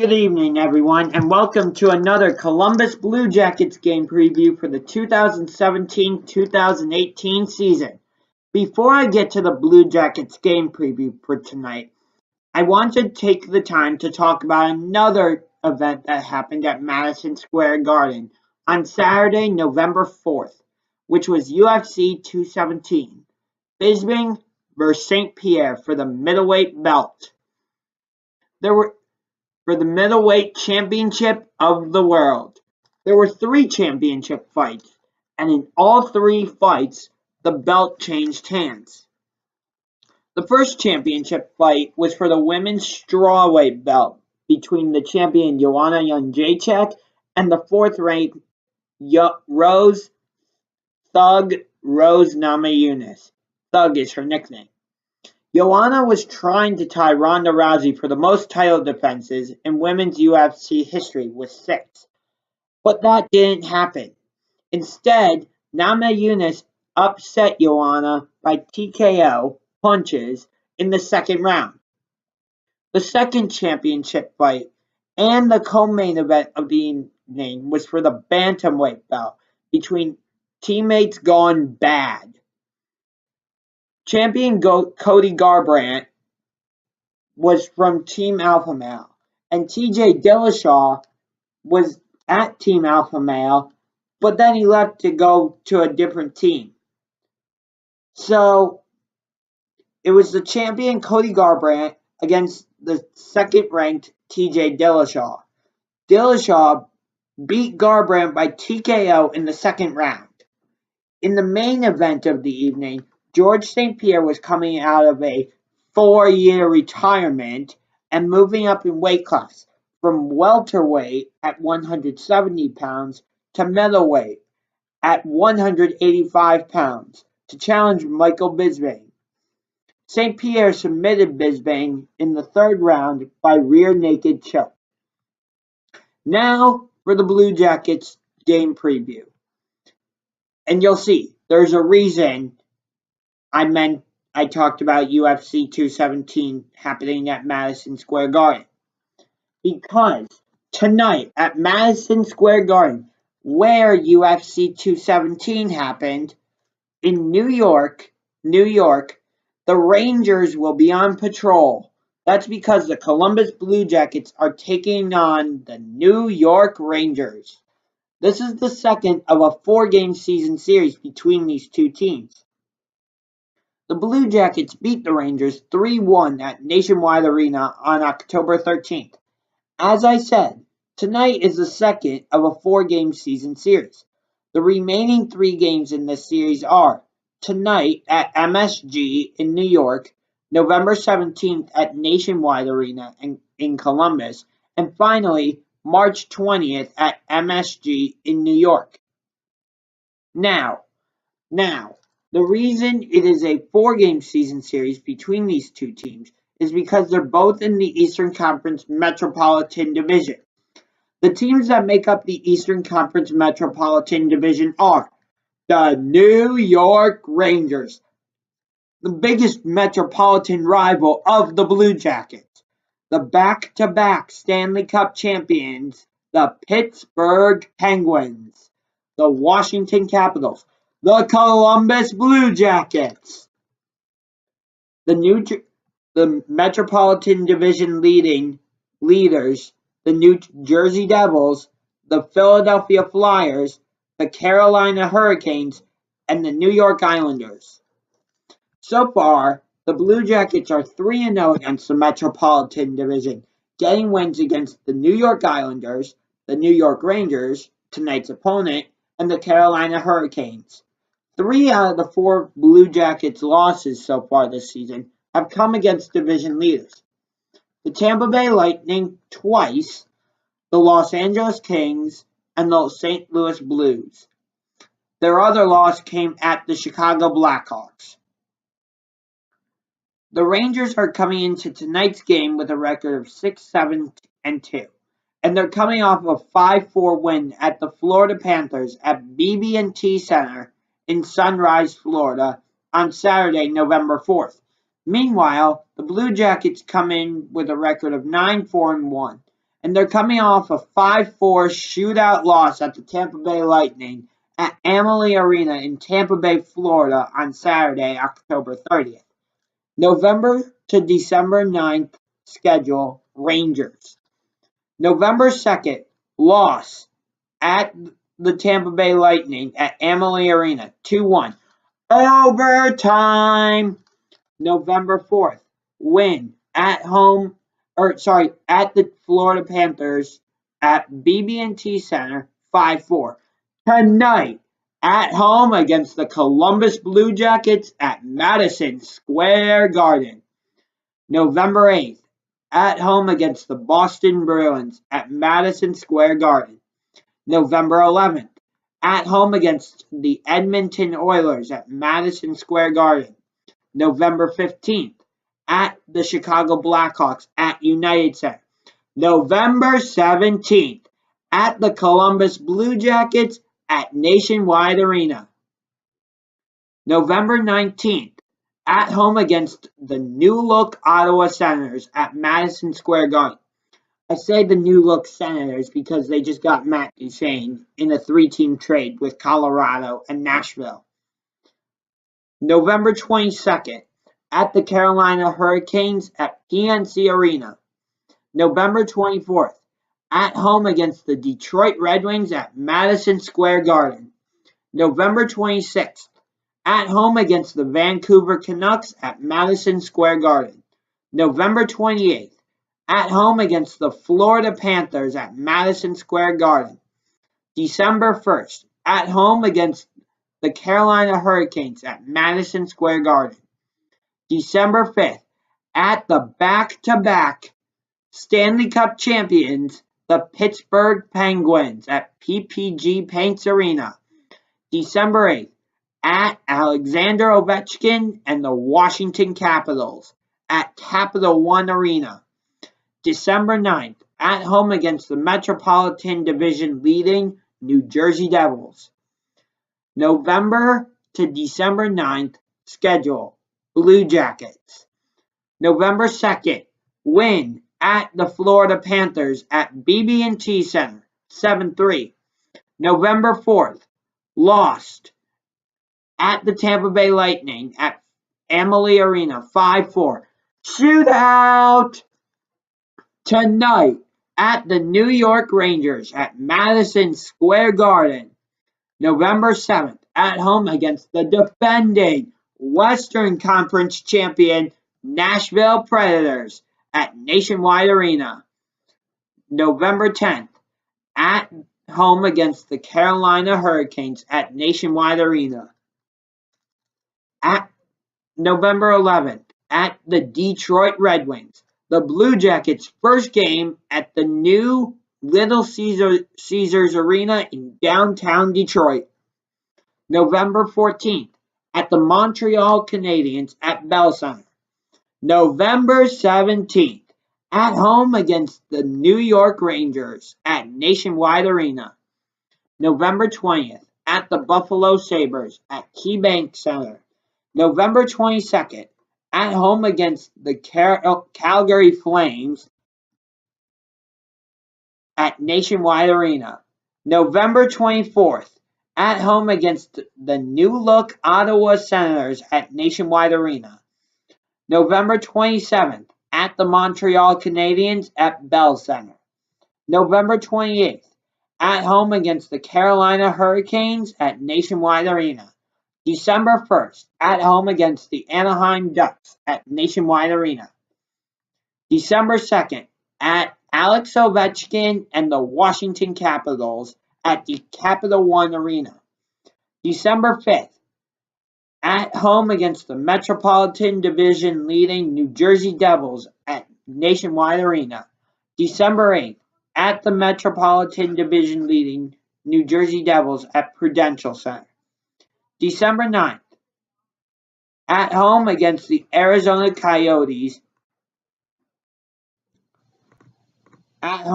Good evening, everyone, and welcome to another Columbus Blue Jackets game preview for the 2017-2018 season. Before I get to the Blue Jackets game preview for tonight, I want to take the time to talk about another event that happened at Madison Square Garden on Saturday, November 4th, which was UFC 217, Bisping vs. St. Pierre for the middleweight belt. For the middleweight championship of the world. There were 3 championship fights, and in all 3 fights, the belt changed hands. The first championship fight was for the women's strawweight belt between the champion Joanna Jędrzejczyk and the 4th-ranked Rose Namajunas. Thug is her nickname. Joanna was trying to tie Ronda Rousey for the most title defenses in women's UFC history with 6. But that didn't happen. Instead, Namajunas upset Joanna by TKO punches in the second round. The second championship fight and the co-main event of the evening was for the bantamweight belt between teammates gone bad. Champion Cody Garbrandt was from Team Alpha Male, and TJ Dillashaw was at Team Alpha Male, but then he left to go to a different team. So, it was the champion Cody Garbrandt against the second-ranked TJ Dillashaw. Dillashaw beat Garbrandt by TKO in the second round. In the main event of the evening, George St. Pierre was coming out of a 4-year retirement and moving up in weight class from welterweight at 170 pounds to middleweight at 185 pounds to challenge Michael Bisping. St. Pierre submitted Bisping in the third round by rear naked choke. Now for the Blue Jackets game preview. And you'll see, there's a reason I talked about UFC 217 happening at Madison Square Garden. Because tonight at Madison Square Garden, where UFC 217 happened, in New York, the Rangers will be on patrol. That's because the Columbus Blue Jackets are taking on the New York Rangers. This is the second of a 4-game season series between these two teams. The Blue Jackets beat the Rangers 3-1 at Nationwide Arena on October 13th. As I said, tonight is the second of a 4-game season series. The remaining 3 games in this series are tonight at MSG in New York, November 17th at Nationwide Arena in Columbus, and finally March 20th at MSG in New York. Now, the reason it is a 4-game season series between these two teams is because they're both in the Eastern Conference Metropolitan Division. The teams that make up the Eastern Conference Metropolitan Division are the New York Rangers, the biggest metropolitan rival of the Blue Jackets, the back-to-back Stanley Cup champions, the Pittsburgh Penguins, the Washington Capitals, the Columbus Blue Jackets, the Metropolitan Division leaders, the New Jersey Devils, the Philadelphia Flyers, the Carolina Hurricanes, and the New York Islanders. So far, the Blue Jackets are 3-0 against the Metropolitan Division, getting wins against the New York Islanders, the New York Rangers, tonight's opponent, and the Carolina Hurricanes. 3 out of the 4 Blue Jackets losses so far this season have come against division leaders. The Tampa Bay Lightning twice, the Los Angeles Kings, and the St. Louis Blues. Their other loss came at the Chicago Blackhawks. The Rangers are coming into tonight's game with a record of 6-7-2, and they're coming off a 5-4 win at the Florida Panthers at BB&T Center in Sunrise, Florida on Saturday, November 4th. Meanwhile, the Blue Jackets come in with a record of 9-4-1, and they're coming off a 5-4 shootout loss at the Tampa Bay Lightning at Amalie Arena in Tampa Bay, Florida on Saturday, October 30th. November to December 9th schedule, Rangers. November 2nd, loss at the Tampa Bay Lightning at Amalie Arena, 2-1. Overtime. November 4th, win at home, at the Florida Panthers at BB&T Center, 5-4. Tonight, at home against the Columbus Blue Jackets at Madison Square Garden. November 8th, at home against the Boston Bruins at Madison Square Garden. November 11th, at home against the Edmonton Oilers at Madison Square Garden. November 15th, at the Chicago Blackhawks at United Center. November 17th, at the Columbus Blue Jackets at Nationwide Arena. November 19th, at home against the new-look Ottawa Senators at Madison Square Garden. I say the new-look Senators because they just got Matt Duchene in a 3-team trade with Colorado and Nashville. November 22nd, at the Carolina Hurricanes at PNC Arena. November 24th, at home against the Detroit Red Wings at Madison Square Garden. November 26th, at home against the Vancouver Canucks at Madison Square Garden. November 28th, at home against the Florida Panthers at Madison Square Garden. December 1st, at home against the Carolina Hurricanes at Madison Square Garden. December 5th, at the back-to-back Stanley Cup champions, the Pittsburgh Penguins at PPG Paints Arena. December 8th, at Alexander Ovechkin and the Washington Capitals at Capital One Arena. December 9th, at home against the Metropolitan Division leading New Jersey Devils. November to December 9th schedule, Blue Jackets. November 2nd, win at the Florida Panthers at BB&T Center, 7-3. November 4th, lost at the Tampa Bay Lightning at Amalie Arena, 5-4. Shootout! Tonight, at the New York Rangers at Madison Square Garden. November 7th, at home against the defending Western Conference champion Nashville Predators at Nationwide Arena. November 10th, at home against the Carolina Hurricanes at Nationwide Arena. At November 11th, at the Detroit Red Wings, the Blue Jackets' first game at the new Little Caesars Arena in downtown Detroit. November 14th, at the Montreal Canadiens at Bell Center. November 17th, at home against the New York Rangers at Nationwide Arena. November 20th, at the Buffalo Sabres at KeyBank Center. November 22nd, at home against the Calgary Flames at Nationwide Arena. November 24th, at home against the new-look Ottawa Senators at Nationwide Arena. November 27th, at the Montreal Canadiens at Bell Center. November 28th, at home against the Carolina Hurricanes at Nationwide Arena. December 1st, at home against the Anaheim Ducks at Nationwide Arena. December 2nd, at Alex Ovechkin and the Washington Capitals at the Capital One Arena. December 5th, at home against the Metropolitan Division leading New Jersey Devils at Nationwide Arena. December 8th, at the Metropolitan Division leading New Jersey Devils at Prudential Center. December 9th, at home against the Arizona Coyotes at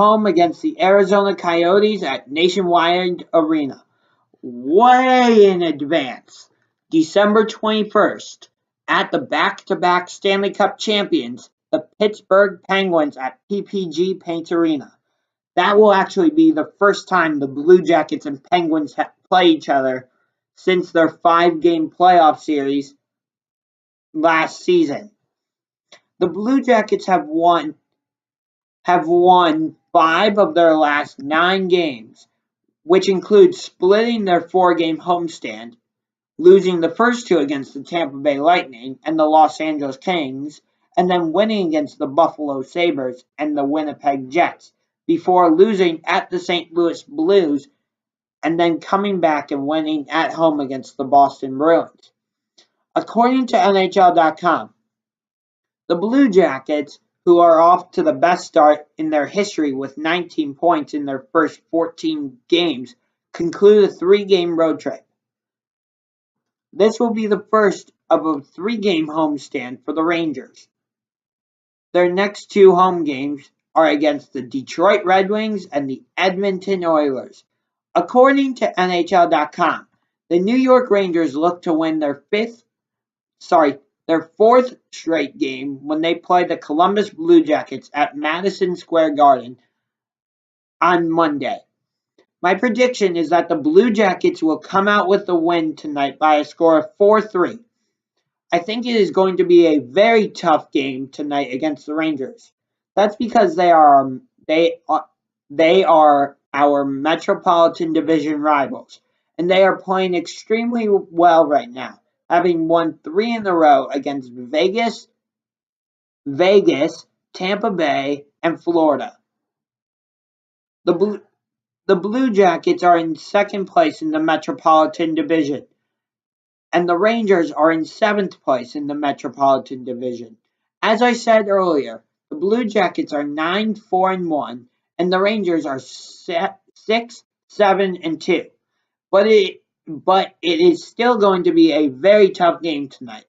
Nationwide Arena. Way in advance. December 21st, at the back-to-back Stanley Cup champions, the Pittsburgh Penguins at PPG Paints Arena. That will actually be the first time the Blue Jackets and Penguins play each other since their 5-game playoff series last season. The Blue Jackets have won 5 of their last 9 games, which includes splitting their 4-game homestand, losing the first 2 against the Tampa Bay Lightning and the Los Angeles Kings, and then winning against the Buffalo Sabres and the Winnipeg Jets, before losing at the St. Louis Blues and then coming back and winning at home against the Boston Bruins. According to NHL.com, the Blue Jackets, who are off to the best start in their history with 19 points in their first 14 games, conclude a 3-game road trip. This will be the first of a 3-game homestand for the Rangers. Their next 2 home games are against the Detroit Red Wings and the Edmonton Oilers. According to NHL.com, the New York Rangers look to win their 4th straight game when they play the Columbus Blue Jackets at Madison Square Garden on Monday. My prediction is that the Blue Jackets will come out with the win tonight by a score of 4-3. I think it is going to be a very tough game tonight against the Rangers. That's because they are our Metropolitan Division rivals, and they are playing extremely well right now, having won 3 in a row against Vegas, Tampa Bay, and Florida. The Blue Jackets are in 2nd place in the Metropolitan Division, and the Rangers are in 7th place in the Metropolitan Division. As I said earlier, the Blue Jackets are 9-4-1, and the Rangers are 6-7-2. But it is still going to be a very tough game tonight.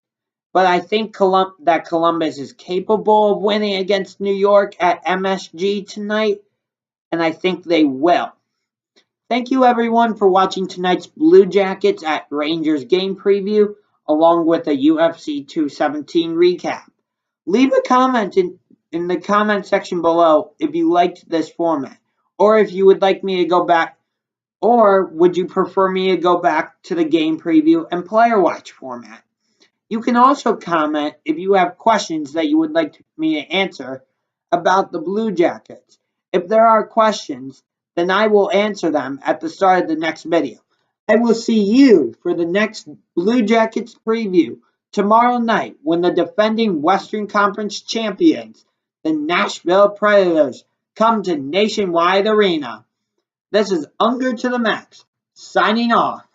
But I think that Columbus is capable of winning against New York at MSG tonight, and I think they will. Thank you everyone for watching tonight's Blue Jackets at Rangers game preview, along with a UFC 217 recap. Leave a comment in the comment section below if you liked this format, or if you would like me to go back, or would you prefer me to go back to the game preview and player watch format. You can also comment if you have questions that you would like me to answer about the Blue Jackets. If there are questions, then I will answer them at the start of the next video. I will see you for the next Blue Jackets preview tomorrow night when the defending Western Conference champions, the Nashville Predators, come to Nationwide Arena. This is Unger to the Max, signing off.